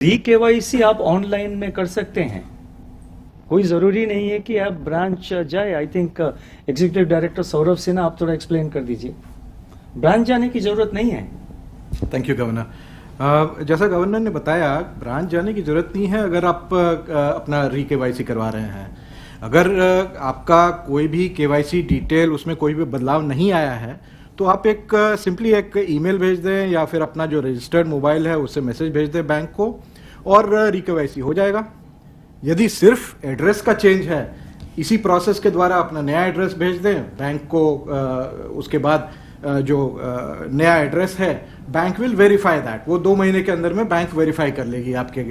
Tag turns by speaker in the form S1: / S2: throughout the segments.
S1: KYC आप online में कर सकते हैं, कोई ज़रूरी नहीं है कि आप ब्रांच जाए। I think executive director Saurabh Sinha, आप थोड़ा एक्सप्लेन कर दीजिए। ब्रांच जाने की ज़रूरत नहीं है।
S2: Thank you governor. जैसा गवर्नर ने बताया, ब्रांच जाने की ज़रूरत नहीं है अगर आप अपना केवाईसी करवा रहे हैं। अगर आपका कोई भी केवाईसी डिटेल उसमें कोई भी बदलाव नहीं आया है तो आप एक सिंपली एक ईमेल भेज दें या फिर अपना जो रजिस्टर्ड मोबाइल है उससे मैसेज भेज दें बैंक को और केवाईसी हो जाएगा। यदि सिर्फ एड्रेस का चेंज है, इसी प्रोसेस के द्वारा अपना नया एड्रेस भेज दें बैंक को। उसके बाद जो नया एड्रेस है, बैंक विल वेरीफाई दैट। वो 2 महीने के अंदर में बैंक वेरीफाई कर लेगी आपके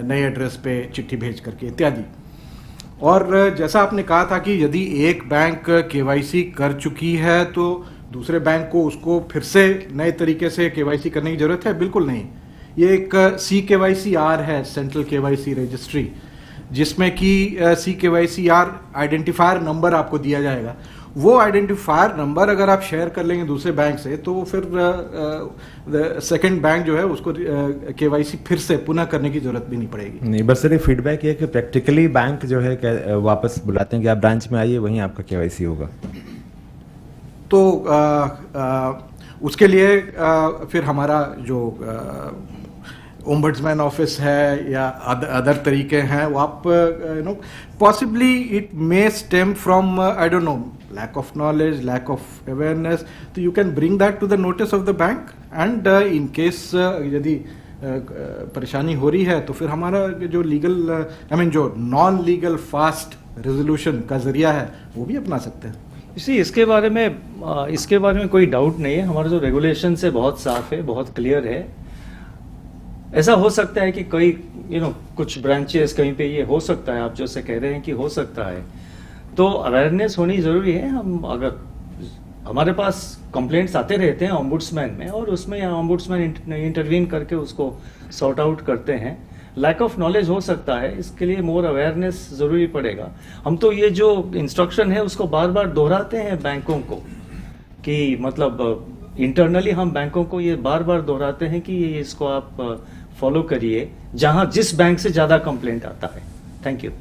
S2: नए एड्रेस पे चिट्ठी भेज करके इत्यादि। और जैसा आपने कहा था कि यदि एक बैंक केवाईसी कर चुकी है तो दूसरे बैंक को उसको फिर से नए तरीके से केवाईसी करने की जरूरत है, बिल्कुल नहीं। ये एक CKYCR है, सेंट्रल केवाईसी रजिस्ट्री, जिसमें कि CKYCR आइडेंटिफायर नंबर आपको दिया जाएगा। वो आइडेंटिफायर नंबर अगर आप शेयर कर लेंगे दूसरे बैंक से तो फिर सेकंड बैंक जो है उसको केवाईसी फिर से पुनः करने की जरूरत भी नहीं पड़ेगी।
S3: नहीं, बस सिर्फ फीडबैक ये कि प्रैक्टिकली बैंक जो है वापस बुलाते हैं कि आप ब्रांच में आइए, वहीं आपका केवाईसी होगा।
S2: तो उसके लिए फिर हमारा जो ओम्बड्समैन ऑफिस है या अदर तरीके हैं, वो आप possibly it may stem from I don't know lack of knowledge, lack of awareness, so you can bring that to the notice of the bank and in case यदि परेशानी हो रही है तो फिर हमारा जो लीगल जो नॉन लीगल फास्ट रेजोल्यूशन का जरिया है वो भी अपना सकते हैं।
S1: इसी इसके बारे में कोई डाउट नहीं है। हमारा जो रेगुलेशन है बहुत साफ है, बहुत क्लियर है। ऐसा हो सकता है कि कोई कुछ ब्रांचेस कहीं पे ये हो सकता है, आप जैसे कह रहे हैं कि हो सकता है, तो अवेयरनेस होनी ज़रूरी है। हम अगर हमारे पास कंप्लेंट्स आते रहते हैं ओम्बुड्समैन में, और उसमें ओम्बुड्समैन इंटरवीन करके उसको सॉर्ट आउट करते हैं। लैक ऑफ नॉलेज हो सकता है, इसके लिए मोर अवेयरनेस ज़रूरी पड़ेगा। हम तो ये जो इंस्ट्रक्शन है उसको बार बार दोहराते हैं बैंकों को, कि मतलब इंटरनली हम बैंकों को ये बार बार दोहराते हैं कि ये इसको आप फॉलो करिए जहां जिस बैंक से ज़्यादा कंप्लेंट आता है। Thank you.